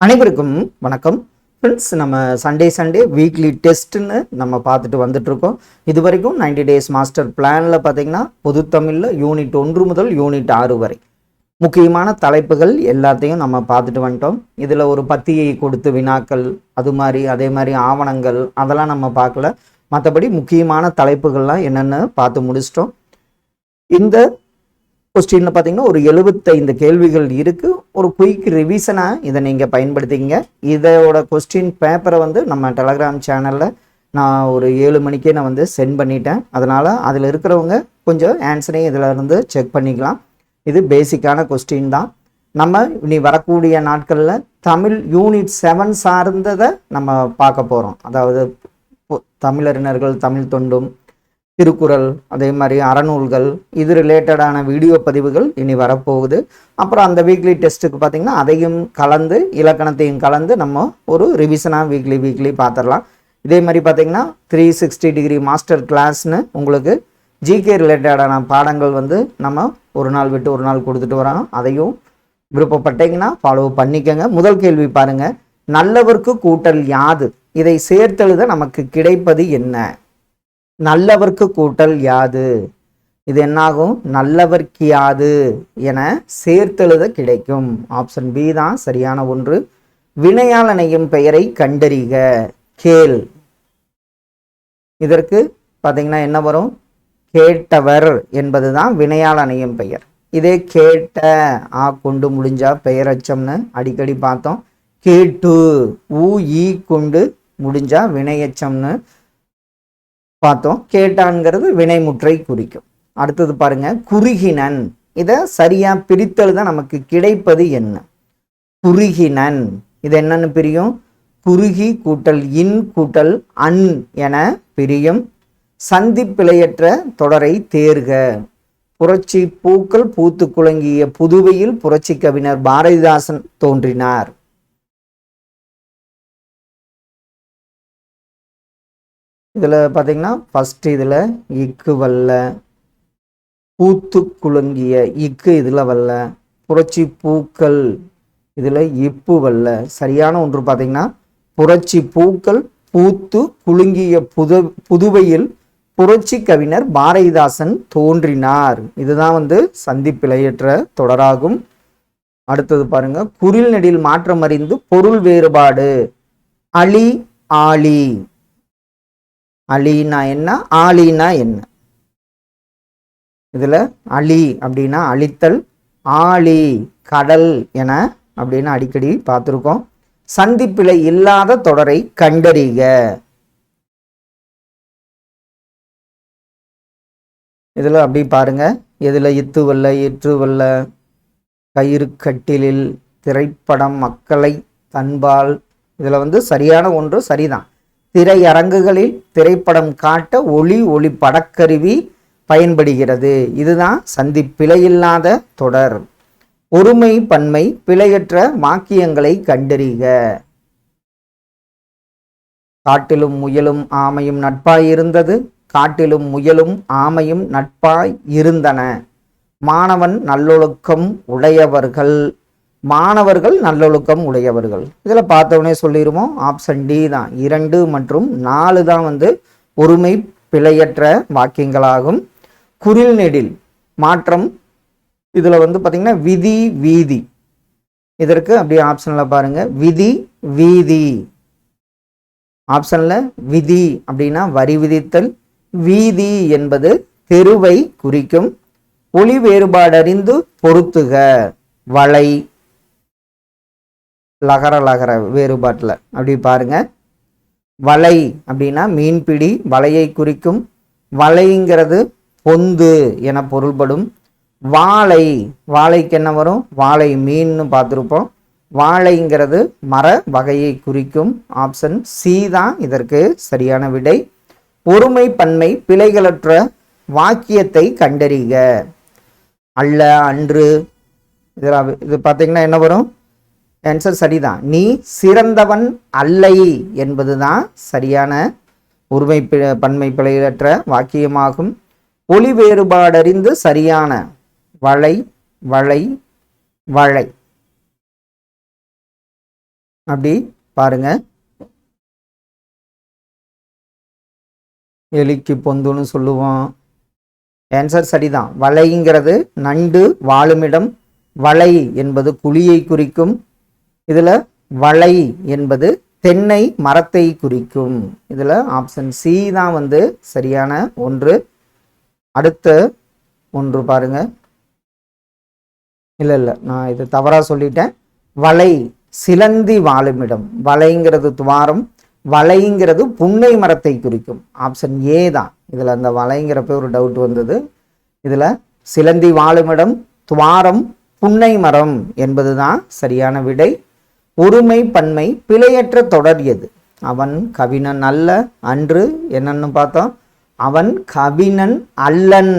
அனைவருக்கும் வணக்கம் ஃப்ரெண்ட்ஸ். நம்ம சண்டே வீக்லி டெஸ்ட்டுன்னு நம்ம பார்த்துட்டு வந்துட்டுருக்கோம். இது வரைக்கும் 90 டேஸ் மாஸ்டர் பிளானில் பார்த்தீங்கன்னா பொது தமிழில் யூனிட் 1 முதல் யூனிட் 6 வரை முக்கியமான தலைப்புகள் எல்லாத்தையும் நம்ம பார்த்துட்டு வந்துட்டோம். இதில் ஒரு பத்தியை கொடுத்து வினாக்கள் அதே மாதிரி ஆவணங்கள் அதெல்லாம் நம்ம பார்க்கல. மற்றபடி முக்கியமான தலைப்புகள்லாம் என்னென்னு பார்த்து முடிச்சிட்டோம். இந்த கொஸ்டின்ல பார்த்தீங்கன்னா ஒரு 75 கேள்விகள் இருக்குது. ஒரு குயிக் ரிவிஷனாக இதை நீங்கள் பயன்படுத்திங்க. இதோட கொஸ்டின் பேப்பரை நம்ம டெலகிராம் சேனலில் நான் ஒரு 7 மணிக்கே நான் சென்ட் பண்ணிட்டேன். அதனால் அதில் இருக்கிறவங்க கொஞ்சம் ஆன்சரையும் இதில் இருந்து செக் பண்ணிக்கலாம். இது பேசிக்கான கொஸ்டின் தான். நம்ம இனி வரக்கூடிய நாட்களில் தமிழ் யூனிட் 7 சார்ந்ததை நம்ம பார்க்க போகிறோம். அதாவது தமிழறிஞர்கள், தமிழ் தொண்டும், திருக்குறள், அதே மாதிரி அறநூல்கள், இது ரிலேட்டடான வீடியோ பதிவுகள் இனி வரப்போகுது. அப்புறம் அந்த வீக்லி டெஸ்ட்டுக்கு பார்த்திங்கன்னா அதையும் கலந்து இலக்கணத்தையும் கலந்து நம்ம ஒரு ரிவிஷனாக வீக்லி பார்த்துடலாம். இதே மாதிரி பார்த்திங்கன்னா 360 டிகிரி மாஸ்டர் கிளாஸ்னு உங்களுக்கு ஜிகே ரிலேட்டடான பாடங்கள் நம்ம ஒரு நாள் விட்டு ஒரு நாள் கொடுத்துட்டு வரோம். அதையும் விருப்பப்பட்டீங்கன்னா ஃபாலோ பண்ணிக்கோங்க. முதல் கேள்வி பாருங்கள். நல்லவர்க்கு கூட்டல் யாது? இதை சேர்த்தெழுத நமக்கு கிடைப்பது என்ன? நல்லவர்க்கு கூட்டல் யாது? இது என்னாகும்? நல்லவர்க்கு யாது என சேர்த்தெழுத கிடைக்கும். ஆப்ஷன் பி தான் சரியான ஒன்று. வினையால் அணையும் பெயரை கண்டறிக. கேள். இதற்கு பார்த்தீங்கன்னா என்ன வரும்? கேட்டவர் என்பது தான் வினையால் அணையும் பெயர். இதே கேட்ட கொண்டு முடிஞ்சா பெயரச்சம்னு அடிக்கடி பார்த்தோம். கேட்டு ஈ கொண்டு முடிஞ்சா வினையச்சம்னு பார்த்தோம். கேட்டான்ங்கிறது வினைமுற்றை குறிக்கும். அடுத்தது பாருங்க, குறுகினன். இதை சரியா பிரித்தெழுத நமக்கு கிடைப்பது என்ன? குறுகினன் இது என்னன்னு பிரியும்? குறுகி கூட்டல் இன் கூட்டல் அன் என பிரியும். சந்தி பிழையற்ற தொடரை தேர்க. புரட்சி பூக்கள் பூத்து குலுங்கிய புதுவையில் புரட்சி கவிஞர் பாரதிதாசன் தோன்றினார். இதில் பார்த்தீங்கன்னா ஃபஸ்ட்டு இதில் இக்கு வல்ல, பூத்து குலுங்கிய இக்கு இதில் வல்ல, புரட்சி பூக்கள் இதில் இப்பு வல்ல. சரியான ஒன்று பார்த்தீங்கன்னா புரட்சி பூக்கள் பூத்து குலுங்கிய புதுவையில் புரட்சி கவிஞர் பாரதிதாசன் தோன்றினார். இதுதான் சந்தி பிழையற்ற தொடராகும். அடுத்தது பாருங்க, குறில் நெடில் மாற்றம் அறிந்து பொருள் வேறுபாடு. அலி ஆலி. அலினா என்ன, ஆலினா என்ன? இதுல அலி அப்படின்னா அழித்தல், ஆலி கடல் என அப்படின்னு அடிக்கடி பார்த்துருக்கோம். சந்திப்பிழை இல்லாத தொடரை கண்டறிக. இதுல அப்படி பாருங்க. இதுல இத்து வல்ல, இற்று வல்ல, கயிறு கட்டிலில், திரைப்படம், மக்களை, தன்பால். இதுல சரியான ஒன்று சரிதான். திரையரங்குகளில் திரைப்படம் காட்ட ஒளி படக்கருவி பயன்படுகிறது. இதுதான் சந்தி பிழையில்லாத தொடர். ஒருமை பன்மை பிழையற்ற வாக்கியங்களை கண்டறிக. காட்டிலும் முயலும் ஆமையும் நட்பாய் இருந்தது. காட்டிலும் முயலும் ஆமையும் நட்பாய் இருந்தன. மாணவன் நல்லொழுக்கம் உடையவர்கள். மாணவர்கள் நல்லொழுக்கம் உடையவர்கள். இதில் பார்த்தவொடனே சொல்லிடுவோம். ஆப்ஷன் டி தான். 2 மற்றும் 4 தான் ஒருமை பிழையற்ற வாக்கியங்களாகும். குறில் நெடில் மாற்றம் இதில் பார்த்தீங்கன்னா விதி வீதி. இதற்கு அப்படியே ஆப்ஷனில் பாருங்க, விதி வீதி. ஆப்ஷனில் விதி அப்படின்னா வரி விதித்தல், வீதி என்பது தெருவை குறிக்கும். ஒளி வேறுபாடறிந்து பொருத்துக. வளை லகர வேறுபாட்டில் அப்படி பாருங்க. வலை அப்படின்னா மீன்பிடி, வலையை குறிக்கும். வலைங்கிறது பொந்து என பொருள்படும். வாழை, வாழைக்கு என்ன வரும்? வாழை மீன்னு பார்த்துருப்போம். வாழைங்கிறது மர வகையை குறிக்கும். ஆப்ஷன் சி தான் இதற்கு சரியான விடை. ஒருமை பன்மை பிழைகளற்ற வாக்கியத்தை கண்டறிக. அல்ல, அன்று. இது பார்த்தீங்கன்னா என்ன வரும்? ஆன்சர் சரிதான். நீ சிறந்தவன் அல்லை என்பதுதான் சரியான ஒருமை பன்மை பிழையற்ற வாக்கியமாகும். ஒளி வேறுபாடறிந்து சரியான வளை வளை வளை. அப்படி பாருங்க. எலிக்கு பொந்துன்னு சொல்லுவோம். ஆன்சர் சரிதான். வளைங்கிறது நண்டு வாழுமிடம், வளை என்பது குழியை குறிக்கும். இதில் வளை என்பது தென்னை மரத்தை குறிக்கும். இதில் ஆப்ஷன் சி தான் வந்து சரியான ஒன்று. அடுத்த ஒன்று பாருங்க. இல்லை நான் இது தவறாக சொல்லிட்டேன். வளை சிலந்தி வாழுமிடம். வளைங்கிறது துவாரம், வளைங்கிறது புன்னை மரத்தை குறிக்கும். ஆப்ஷன் ஏ தான். இதில் அந்த வளைங்கிறப்ப ஒரு டவுட் வந்தது. இதில் சிலந்தி வாழுமிடம், துவாரம், புன்னை மரம் என்பது தான் சரியான விடை. ஒருமை பன்மை பிழையற்ற தொடர் எது? அவன் கவினன் அல்ல. அன்று என்னன்னு பார்த்தோம். அவன் கவினன் அல்லன்.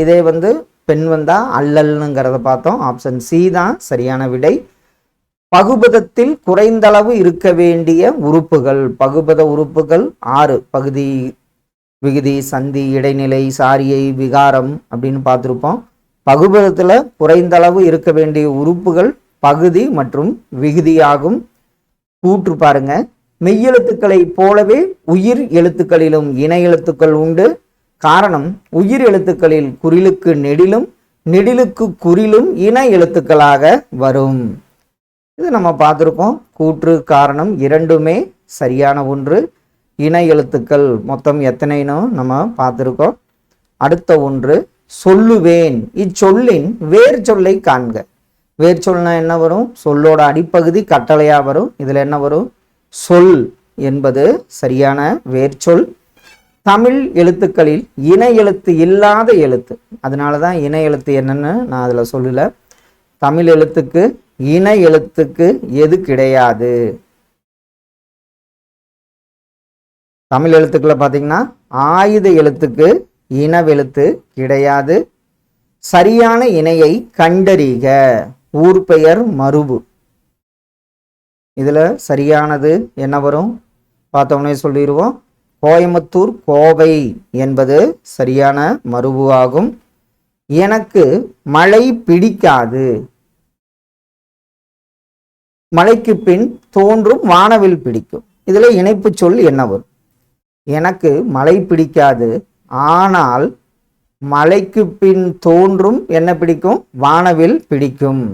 இதே வந்து பெண் வந்தா அல்லல்னுங்கிறத பார்த்தோம். ஆப்ஷன் சி தான் சரியான விடை. பகுபதத்தில் குறைந்தளவு இருக்க வேண்டிய உறுப்புகள். பகுபத உறுப்புகள் 6. பகுதி, விகுதி, சந்தி, இடைநிலை, சாரியை, விகாரம் அப்படின்னு பார்த்துருப்போம். பகுபதத்தில் குறைந்தளவு இருக்க வேண்டிய உறுப்புகள் பகுதி மற்றும் விகுதியாகும். கூற்று பாருங்க. மெய்யெழுத்துக்களை போலவே உயிர் எழுத்துக்களிலும் இணை எழுத்துக்கள் உண்டு. காரணம், உயிர் எழுத்துக்களில் குறிலுக்கு நெடிலும், நெடிலுக்கு குறிலும் இணை எழுத்துக்களாக வரும். இது நம்ம பார்த்துருக்கோம். கூற்று காரணம் இரண்டுமே சரியான ஒன்று. இணை எழுத்துக்கள் மொத்தம் எத்தனைன்னு நம்ம பார்த்துருக்கோம். அடுத்த ஒன்று சொல்லுவேன். இச்சொல்லின் வேர் சொல்லை காண்க. வேர் சொல்னா என்ன வரும்? சொல்லோட அடிப்பகுதி கட்டளையா வரும். இதுல என்ன வரும்? சொல் என்பது சரியான வேர்ச்சொல். தமிழ் எழுத்துக்களில் இணை எழுத்து இல்லாத எழுத்து. அதனாலதான் இணை எழுத்து என்னன்னு நான் அதுல சொல்லல. தமிழ் எழுத்துக்கு இணை எழுத்துக்கு எது கிடையாது? தமிழ் எழுத்துக்களை பார்த்தீங்கன்னா ஆயுத எழுத்துக்கு இனவெழுத்து கிடையாது. சரியான இணையை கண்டறிக. ஊர் பெயர் மருவு. இதுல சரியானது என்ன வரும்? பார்த்தோம்னே சொல்லிடுவோம். கோயம்புத்தூர், கோவை என்பது சரியான மருவு ஆகும். எனக்கு மழை பிடிக்காது. மழைக்கு பின் தோன்றும் வானவில் பிடிக்கும். இதுல இணைப்பு சொல் என்ன வரும்? எனக்கு மழை பிடிக்காது, ஆனால் மழைக்கு பின் தோன்றும் என்ன பிடிக்கும்? வானவில் பிடிக்கும்.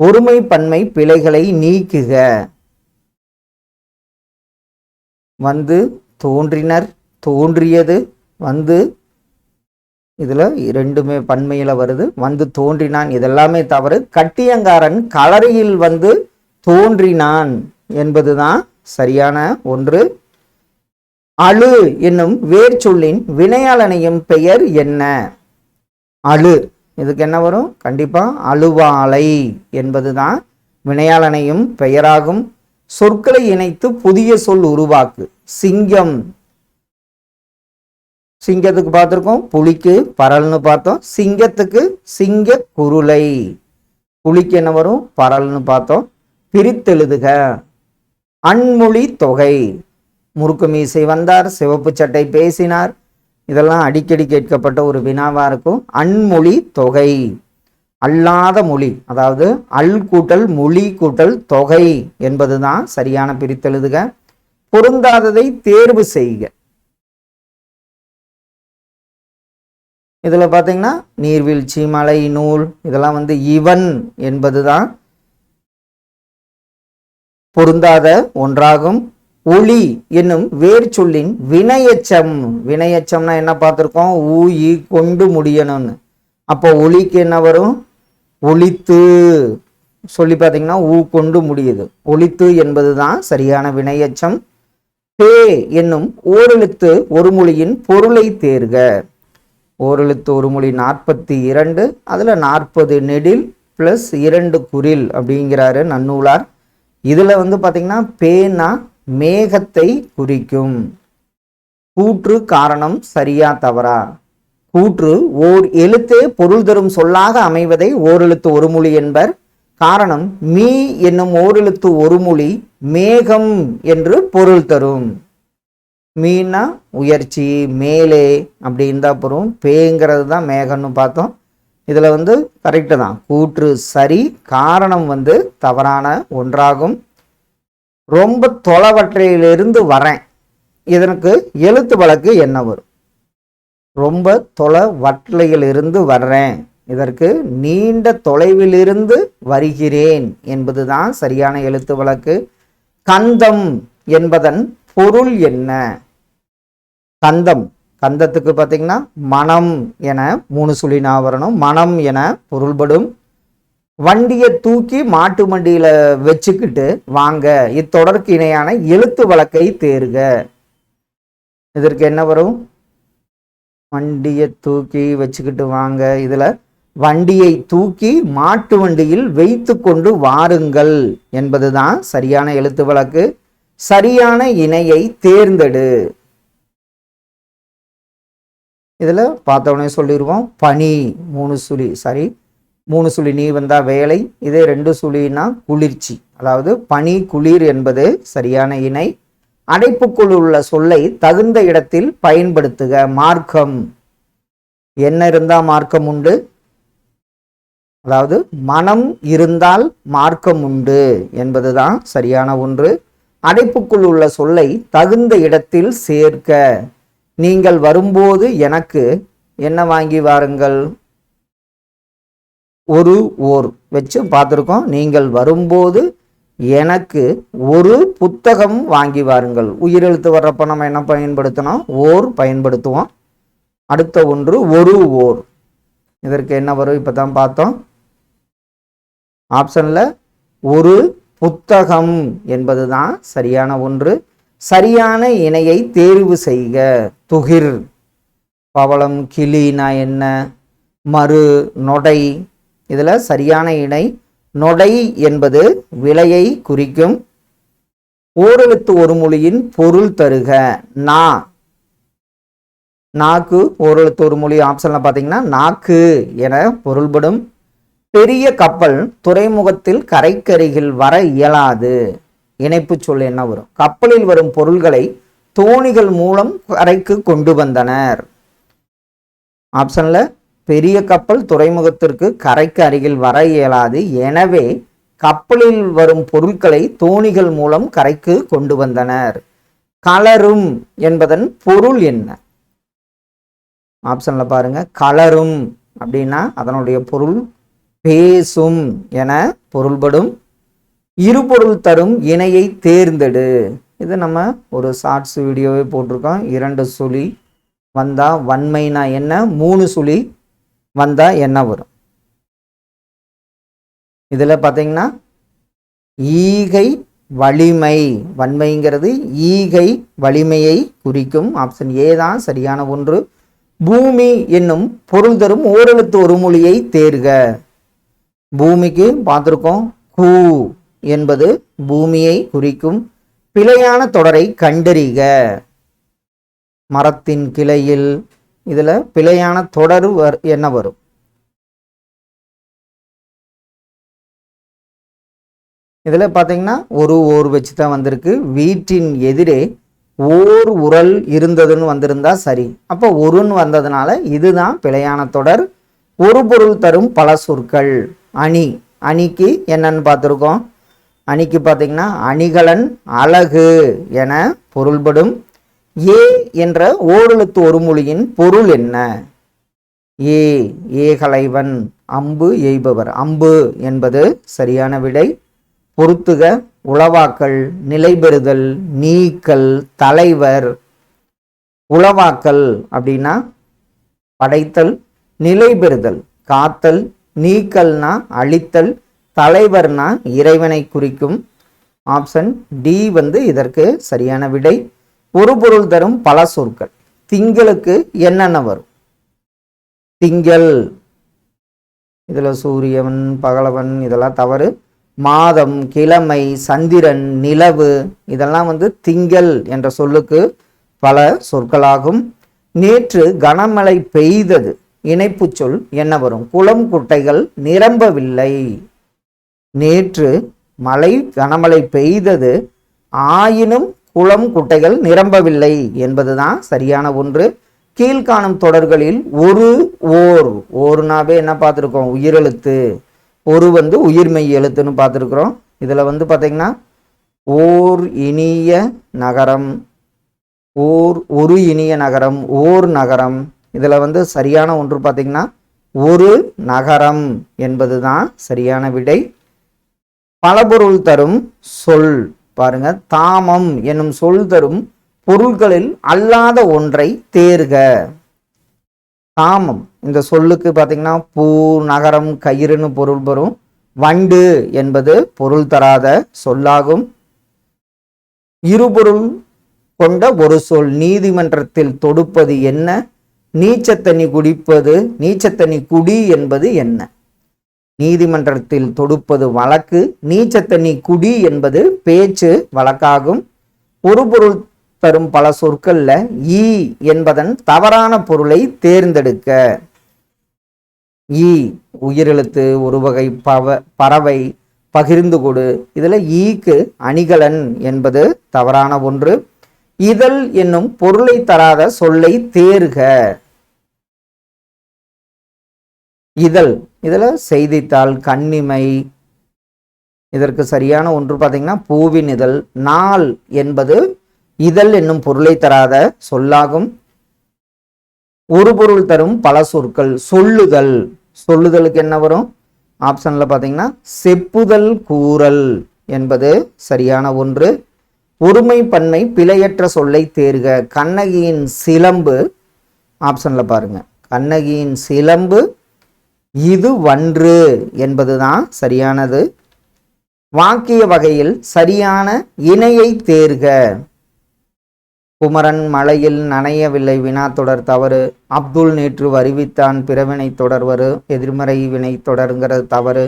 ஒருமை பன்மை பிழைகளை நீக்குக. வந்து, தோன்றினர், தோன்றியது, வந்து. இதுல ரெண்டுமே பன்மையில வருது. வந்து தோன்றினான் இதெல்லாமே தவறு. கட்டியங்காரன் களரியில் வந்து தோன்றினான் என்பதுதான் சரியான ஒன்று. அழு என்னும் வேர் சொல்லின் வினையாளனையும் பெயர் என்ன? அழு, இதுக்கு என்ன வரும்? கண்டிப்பா அழுவாலை என்பதுதான் வினையாளனையும் பெயராகும். சொற்களை இணைத்து புதிய சொல் உருவாக்கு. சிங்கம், சிங்கத்துக்கு பார்த்திருக்கோம். புலிக்கு பரல்னு பார்த்தோம். சிங்கத்துக்கு சிங்க குருளை. புலிக்கு என்ன வரும்? பரல்னு பார்த்தோம். பிரித்தெழுதுக. அன்மொழி தொகை. முறுக்கு மீசை வந்தார், சிவப்பு சட்டை பேசினார். இதெல்லாம் அடிக்கடி கேட்கப்பட்ட ஒரு வினாவா இருக்கும். அன்மொழி தொகை. அல்லாத மொழி, அதாவது அல் கூட்டல் மொழி கூட்டல் தொகை என்பதுதான் சரியான பிரித்தெழுதுக. பொருந்தாததை தேர்வு செய்க. இதுல பாத்தீங்கன்னா நீர்வீழ்ச்சி, மலை, நூல் இதெல்லாம் வந்து இவன் என்பதுதான் பொருந்தாத ஒன்றாகும். ஒளி என்னும் வேர் சொல்லின் வினையச்சம். வினையச்சம்னா என்ன பார்த்திருக்கோம்? ஊ இ கொண்டு முடியணும்னு. அப்போ ஒளிக்கு என்ன வரும்? ஒளித்து. சொல்லி பார்த்தீங்கன்னா ஊ கொண்டு முடியுது. ஒளித்து என்பதுதான் சரியான வினையச்சம். பே என்னும் ஓரெழுத்து ஒரு மொழியின் பொருளை தேர்க. ஓரெழுத்து ஒரு மொழி 42. அதுல 40 நெடில் பிளஸ் 2 குறில் அப்படிங்கிறாரு நன்னூலார். இதுல வந்து பாத்தீங்கன்னா பேனா மேகத்தை குறிக்கும். கூற்று காரணம் சரியா தவறா? கூற்று ஓர் எழுத்தே பொருள் தரும் சொல்லாக அமைவதை ஓரெழுத்து ஒரு மொழி என்பர். காரணம், மீ என்னும் ஓரெழுத்து ஒரு மொழி மேகம் என்று பொருள் தரும். மீனா உயர்ச்சி, மேலே அப்படி இருந்தா போறோம். பேங்கிறது தான் மேகம்னு பார்த்தோம். இதுல வந்து கரெக்டு தான். கூற்று சரி, காரணம் வந்து தவறான ஒன்றாகும். ரொம்ப தொலைவற்றையிலிருந்து வரேன், இதற்கு எழுத்து வழக்கு என்ன வரும்? ரொம்ப தொலைவற்றையிலிருந்து வர்றேன், இதற்கு நீண்ட தொலைவிலிருந்து வருகிறேன் என்பதுதான் சரியான எழுத்து வழக்கு. கந்தம் என்பதன் பொருள் என்ன? கந்தம், கந்தத்துக்கு பார்த்தீங்கன்னா மனம் என 3 சுழி வரணும். மனம் என பொருள்படும். வண்டியை தூக்கி மாட்டு வண்டியில வச்சுக்கிட்டு வாங்க, இத்தொடருக்கு இணையான எழுத்து வழக்கை தேர்க. இதற்கு என்ன வரும்? வண்டியை தூக்கி வச்சுக்கிட்டு வாங்க, இதுல வண்டியை தூக்கி மாட்டு வண்டியில் வைத்து கொண்டு வாருங்கள் என்பதுதான் சரியான எழுத்து வழக்கு. சரியான இணையை தேர்ந்தெடு. இதுல பார்த்தவொடனே சொல்லிடுவோம். பனி 3 சுழி, சரி 3 சுழி நீ வந்தா வேலை, இதே 2 சுழினா குளிர்ச்சி. அதாவது பனி குளிர் என்பது சரியான இணை. அடைப்புக்குள் உள்ள சொல்லை தகுந்த இடத்தில் பயன்படுத்துக. மார்க்கம், என்ன இருந்தா மார்க்கம் உண்டு? அதாவது மனம் இருந்தால் மார்க்கம் உண்டு என்பதுதான் சரியான ஒன்று. அடைப்புக்குள் உள்ள சொல்லை தகுந்த இடத்தில் சேர்க்க. நீங்கள் வரும்போது எனக்கு என்ன வாங்கி வாருங்கள்? ஒரு ஓர் வச்சு பார்த்துருக்கோம். நீங்கள் வரும்போது எனக்கு ஒரு புத்தகம் வாங்கி வாருங்கள். உயிரெழுத்து வர்றப்ப நம்ம என்ன பயன்படுத்தணும்? ஓர் பயன்படுத்துவோம். அடுத்த ஒன்று ஒரு ஓர். இதற்கு என்ன வரும்? இப்பதான் பார்த்தோம். ஆப்ஷன்ல ஒரு புத்தகம் என்பதுதான் சரியான ஒன்று. சரியான இணையை தேர்வு செய்க. துகிர், பவளம், கிளினா என்ன? மறு, நொடை. இதுல சரியான இணை நொடை என்பது விலையை குறிக்கும். ஓரெழுத்து ஒரு மொழியின் பொருள் தருக. நா, நாக்கு ஓரெழுத்து ஒரு மொழி. ஆப்ஷன்ல பாத்தீங்கன்னா நாக்கு என பொருள்படும். பெரிய கப்பல் துறைமுகத்தில் கரைக்கருகில் வர இயலாது. இணைப்பு சொல் என்ன வரும்? கப்பலில் வரும் பொருள்களை தோணிகள் மூலம் கரைக்கு கொண்டு வந்தனர். ஆப்ஷன்ல பெரிய கப்பல் துறைமுகத்திற்கு கரைக்கு அருகில் வர இயலாது, எனவே கப்பலில் வரும் பொருட்களை தோணிகள் மூலம் கரைக்கு கொண்டு வந்தனர். கலரும் என்பதன் பொருள் என்ன? ஆப்ஷன்ல பாருங்க. கலரும் அப்படின்னா அதனுடைய பொருள் பேசும் என பொருள்படும். இருபொருள் தரும் இணையை தேர்ந்தெடு. இது நம்ம ஒரு ஷார்ட்ஸ் வீடியோவே போட்டிருக்கோம். 2 சுழி வந்தா வன்மைனா என்ன? 3 சுழி வந்தா என்ன வரும்? இதுல பாத்தீங்கன்னா ஈகை வலிமை. வன்மைங்கிறது ஈகை வலிமையை குறிக்கும். ஆப்ஷன் ஏ தான் சரியான ஒன்று. பூமி என்னும் பொருள் தரும் ஓரெழுத்து ஒரு மொழியை தேர்க. பூமிக்கு பார்த்திருக்கோம். கூ என்பது பூமியை குறிக்கும். பிழையான தொடரை கண்டறிக. மரத்தின் கிளையில். இதுல பிழையான தொடர் என்ன வரும்? இதுல பாத்தீங்கன்னா ஒரு ஓர் வச்சு தான் வந்திருக்கு. வீட்டின் எதிரே ஓர் உரல் இருந்ததுன்னு வந்திருந்தா சரி. அப்போ ஒருன்னு வந்ததுனால இதுதான் பிழையான தொடர். ஒரு பொருள் தரும் பல சொற்கள். அணி, அணிக்கு என்னன்னு பார்த்துருக்கோம். அணிக்கு பார்த்தீங்கன்னா அணிகலன், அழகு என பொருள்படும். ஏ என்ற ஓரெழுத்து ஒரு மொழியின் பொருள் என்ன? ஏ, ஏகலைவன், அம்பு எய்பவர். அம்பு என்பது சரியான விடை. பொறுத்துக. உளவாக்கல், நிலைபெறுதல், நீக்கல், தலைவர். உளவாக்கல் அப்படின்னா படைத்தல், நிலைபெறுதல் காத்தல், நீக்கல்னா அழித்தல், தலைவர்னா இறைவனை குறிக்கும். ஆப்ஷன் டி இதற்கு சரியான விடை. ஒரு பொருள் தரும் பல சொற்கள். திங்களுக்கு என்னென்ன வரும்? திங்கள், இதுல சூரியன், பகலவன் இதெல்லாம் தவறு. மாதம், கிழமை, சந்திரன், நிலவு இதெல்லாம் திங்கள் என்ற சொல்லுக்கு பல சொற்களாகும். நேற்று கனமழை பெய்தது. இணைப்பு சொல் என்ன வரும்? குளம், குட்டைகள் நிரம்பவில்லை. நேற்று கனமழை பெய்தது, ஆயினும் குளம், குட்டைகள் நிரம்பவில்லை என்பதுதான் சரியான ஒன்று. கீழ்காணும் தொடர்களில் ஒரு ஓர், ஓர்னாவே என்ன பார்த்துருக்கோம்? உயிரெழுத்து. ஒரு உயிர்மெய் எழுத்துன்னு பார்த்துருக்குறோம். இதில் பார்த்தீங்கன்னா ஓர் இனிய நகரம், ஒரு இனிய நகரம், ஓர் நகரம். இதில் வந்து சரியான ஒன்று பார்த்தீங்கன்னா ஒரு நகரம் என்பது தான் சரியான விடை. பலபொருள் தரும் சொல் பாருங்க, தாமம் என்னும் சொல் தரும் பொருள்களில் அல்லாத ஒன்றை தேர்க. தாமம் இந்த சொல்லுக்கு பார்த்தீங்கன்னா பூ, நகரம், கயிறுன்னு பொருள் வரும். வண்டு என்பது பொருள் தராத சொல்லாகும். இருபொருள் கொண்ட ஒரு சொல், நீதிமன்றத்தில் தொடுப்பது என்ன? நீச்சத்தண்ணி குடிப்பது, நீச்சத்தண்ணி குடி என்பது என்ன? நீதிமன்றத்தில் தொடுப்பது வழக்கு, நீச்சத்தண்ணி குடி என்பது பேச்சு வழக்காகும். ஒரு பொருள் தரும் பல சொற்கள்ல ஈ என்பதன் தவறான பொருளை தேர்ந்தெடுக்க. ஈ உயிரெழுத்து, ஒரு வகை பறவை, பகிர்ந்து கொடு. இதுல ஈக்கு அணிகலன் என்பது தவறான ஒன்று. இதழ் என்னும் பொருளை தராத சொல்லை தேர்க. இதழ் இதுல செய்தித்தாள், கண்ணிமை. இதற்கு சரியான ஒன்று பார்த்தீங்கன்னா பூவின் இதழ். நாள் என்பது இதழ் என்னும் பொருளை தராத சொல்லாகும். ஒரு பொருள் தரும் பல சொற்கள், சொல்லுதல். சொல்லுதலுக்கு என்ன வரும்? ஆப்ஷன்ல பார்த்தீங்கன்னா செப்புதல், கூறல் என்பது சரியான ஒன்று. ஒருமை பன்மை பிழையற்ற சொல்லை தேர்க. கண்ணகியின் சிலம்பு, ஆப்ஷன்ல பாருங்க, கண்ணகியின் சிலம்பு, இது வன்று என்பதுதான் சரியானது. வாக்கிய வகையில் சரியான இணையை தேர்க. குமரன் மலையில் நனையவில்லை, வினாத்தொடர் தவறு. அப்துல் நேற்று அறிவித்தான், பிறவினை தொடர்வரு, எதிர்மறை வினை தொடருங்கிறது தவறு.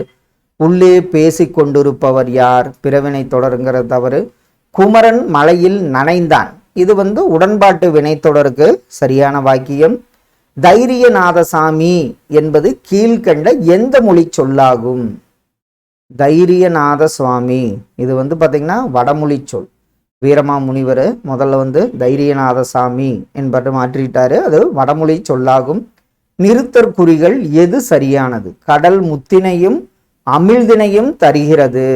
உள்ளே பேசிக் கொண்டிருப்பவர் யார்? பிறவினை தொடருங்கிறது தவறு. குமரன் மலையில் நனைந்தான், இது வந்து உடன்பாட்டு வினைத்தொடருக்கு சரியான வாக்கியம். தைரியநாதசாமி என்பது கீழ்கண்ட எந்த மொழி சொல்லாகும்? தைரியநாத சுவாமி இது வந்து பார்த்தீங்கன்னா வடமொழி சொல். வீரமாமுனிவர் முதல்ல வந்து தைரியநாதசாமி என்பதை மாற்றிட்டாரு, அது வடமொழி சொல்லாகும். நிறுத்தற்குறிகள் எது சரியானது? கடல் முத்தினையும் அமிழ்தினையும் தருகிறது.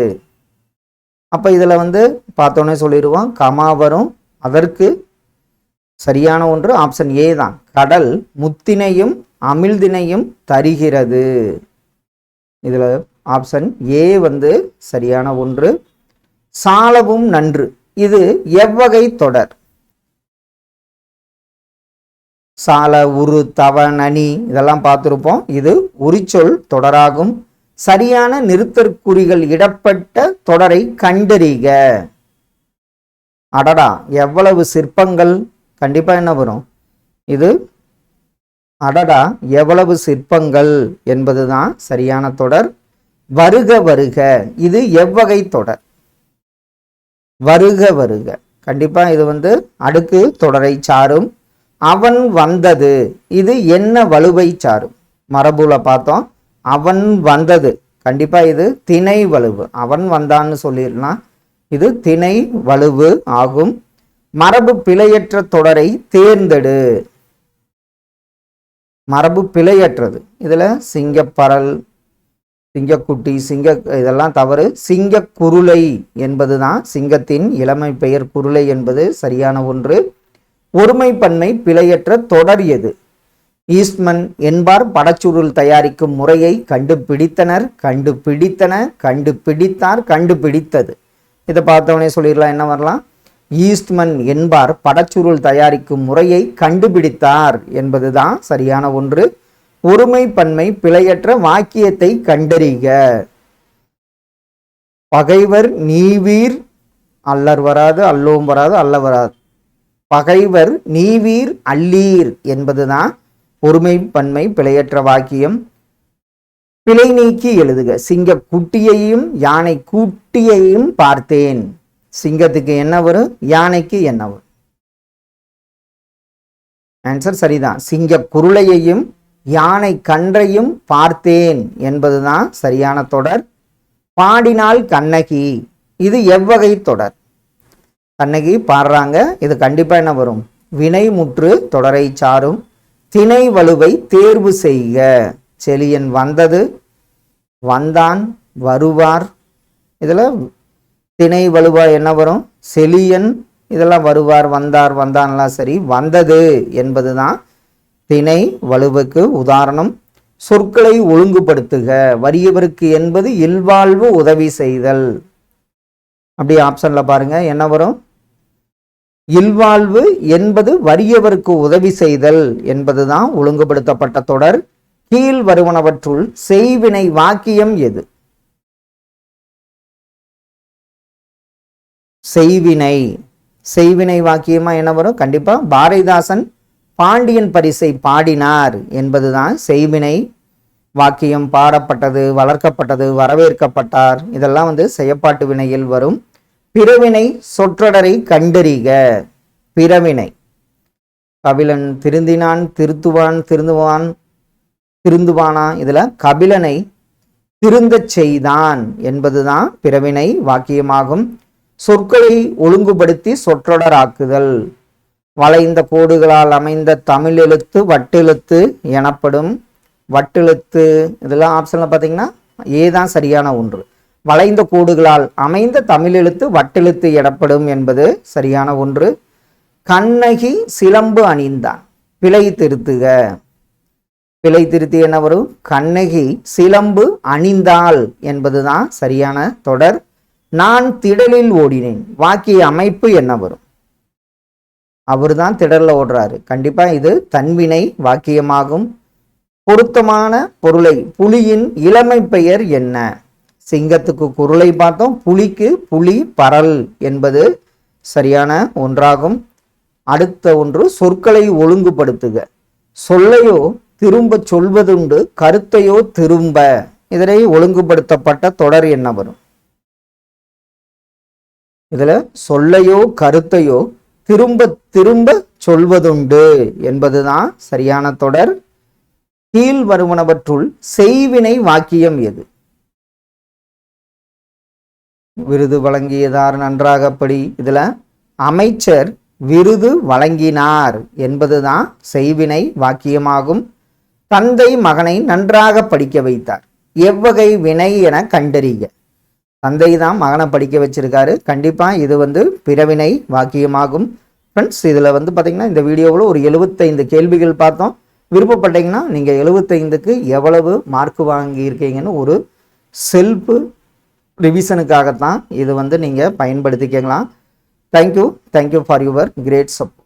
அப்ப இதுல வந்து பார்த்தோன்னே சொல்லிடுவோம், கமா வரும். அதற்கு சரியான ஒன்று ஆப்ஷன் ஏ தான். கடல் முத்தினையும் அமிழ்தினையும் தருகிறது. இதுல ஆப்ஷன் ஏ வந்து சரியான ஒன்று. சாலவும் நன்று இது எவ்வகை தொடர்? சால, உரு, தவ, நனி இதெல்லாம் பார்த்திருப்போம். இது உரிச்சொல் தொடராகும். சரியான நிறுத்தற்குறிகள் இடப்பட்ட தொடரை கண்டறிக. அடடா எவ்வளவு சிற்பங்கள், கண்டிப்பா என்ன வரும்? இது அடடா எவ்வளவு சிற்பங்கள் என்பதுதான் சரியான தொடர். வருக வருக இது எவ்வகை தொடர்? வருக வருக கண்டிப்பா இது வந்து அடுக்கு தொடரை சாரும். அவன் வந்தது இது என்ன வலுவை சாரும்? மரபுல பார்த்தோம், அவன் வந்தது கண்டிப்பா இது திணை வலுவு. அவன் வந்தான்னு சொல்லிடலாம், இது திணை வலுவு ஆகும். மரபு பிழையற்ற தொடரை தேர்ந்தெடு. மரபு பிழையற்றது இதுல சிங்கப்பரல், சிங்கக்குட்டி, இதெல்லாம் தவறு. சிங்க குருளை என்பதுதான் சிங்கத்தின் இளமை பெயர். குருளை என்பது சரியான ஒன்று. ஒருமை பன்மை பிழையற்ற தொடர் எது? ஈஸ்ட்மன் என்பார் படச்சுருள் தயாரிக்கும் முறையை கண்டுபிடித்தனர், கண்டுபிடித்தன, கண்டுபிடித்தார், கண்டுபிடித்தது. இதை பார்த்தவனே சொல்லிடலாம், என்ன வரலாம்? ஈஸ்ட்மன் என்பார் படச்சுருள் தயாரிக்கும் முறையை கண்டுபிடித்தார் என்பதுதான் சரியான ஒன்று. ஒருமை பன்மை பிழையற்ற வாக்கியத்தை கண்டறிக. பகைவர் நீவீர், அல்லர் வராது, அல்லோம் வராது, அல்ல வராது. பகைவர் நீவீர் அல்லீர் என்பதுதான் ஒருமை பன்மை பிழையற்ற வாக்கியம். பிழை நீக்கி எழுதுக. சிங்க குட்டியையும் யானை கூட்டியையும் பார்த்தேன். சிங்கத்துக்கு என்ன வரும்? யானைக்கு என்ன வரும்? ஆன்சர் சரிதான். சிங்க குருளையையும் யானை கன்றையும் பார்த்தேன் என்பதுதான் சரியான தொடர். பாடினாள் கண்ணகி இது எவ்வகை தொடர்? கண்ணகி பாடுறாங்க, இது கண்டிப்பா என்ன வரும்? வினைமுற்று தொடரை சாரும். திணை வலுவை தேர்வு செய்க. செலியன் வந்தது, வந்தான், வருவார். இதுல திணை வலுவா என்ன வரும்? செலியன். இதெல்லாம் வருவார், வந்தார், வந்தான்லாம் சரி, வந்தது என்பது தான் திணை வலுவுக்கு உதாரணம். சொற்களை ஒழுங்குபடுத்துக. வறியவருக்கு என்பது இல்வாழ்வு உதவி செய்தல். அப்படி ஆப்ஷன்ல பாருங்க என்ன வரும்? இல்வாழ்வு என்பது வறியவருக்கு உதவி செய்தல் என்பதுதான் ஒழுங்குபடுத்தப்பட்ட தொடர். கீழ் வருவனவற்றுள் செய்வினை வாக்கியம் எது? செய்வினை. செய்வினை வாக்கியமா என்ன வரும்? கண்டிப்பா பாரதிதாசன் பாண்டியன் பரிசை பாடினார் என்பதுதான் செய்வினை வாக்கியம். பாடப்பட்டது, வளர்க்கப்பட்டது, வரவேற்கப்பட்டார், இதெல்லாம் செயப்பாட்டு வினையில் வரும். பிறவினை சொற்றொடரை கண்டறிக. பிறவினை. கபிலன் திருந்தினான், திருத்துவான், திருந்துவானா, இதுல கபிலனை திருந்தச் செய்தான் என்பதுதான் பிறவினை வாக்கியமாகும். சொற்களை ஒழுங்குபடுத்தி சொற்றொடராக்குதல். வளைந்த கோடுகளால் அமைந்த தமிழ் எழுத்து வட்டெழுத்து எனப்படும். வட்டெழுத்து இதெல்லாம் ஆப்ஷன்ல பார்த்தீங்கன்னா ஏதான் சரியான ஒன்று. வளைந்த கோடுகளால் அமைந்த தமிழ் எழுத்து வட்டெழுத்து எனப்படும் என்பது சரியான ஒன்று. கண்ணகி சிலம்பு அணிந்தான். பிழை திருத்துக. பிழை திருத்தி என்ன வரும்? கண்ணகி சிலம்பு அணிந்தாள் என்பதுதான் சரியான தொடர். நான் திடலில் ஓடினேன். வாக்கிய அமைப்பு என்ன வரும்? அவர் தான் திடல்ல ஓடுறாரு. கண்டிப்பா இது தன்வினை வாக்கியமாகும். பொருத்தமான பொருளை. புலியின் இளமை பெயர் என்ன? சிங்கத்துக்கு குருளை பார்த்தோம், புலிக்கு புலி பரல் என்பது சரியான ஒன்றாகும். அடுத்த ஒன்று சொற்களை ஒழுங்குபடுத்துக. சொல்லையோ திரும்ப சொல்வதுண்டு, கருத்தையோ திரும்ப. இதனை ஒழுங்குபடுத்தப்பட்ட தொடர் என்ன வரும்? இதுல சொல்லையோ கருத்தையோ திரும்ப திரும்ப சொல்வதுண்டு என்பதுதான் சரியான தொடர். கீழ் வருவனவற்றுள் செய்வினை வாக்கியம் எது? விருது வழங்கியதார் நன்றாகப்படி. இதுல அமைச்சர் விருது வழங்கினார் என்பதுதான் செய்வினை வாக்கியமாகும். தந்தை மகனை நன்றாக படிக்க வைத்தார். எவ்வகை வினை என கண்டறிக. தந்தை தான் மகனை படிக்க வச்சிருக்காரு. கண்டிப்பா இது பிறவினை வாக்கியமாகும். ஃப்ரெண்ட்ஸ், இதுல பார்த்தீங்கன்னா இந்த வீடியோவில் ஒரு 75 கேள்விகள் பார்த்தோம். விருப்பப்பட்டீங்கன்னா நீங்க 75க்கு எவ்வளவு மார்க் வாங்கியிருக்கீங்கன்னு ஒரு செல்ஃப் ரிவிஷனுக்காகத்தான் இது நீங்க பயன்படுத்திக்கலாம். Thank you for your great support.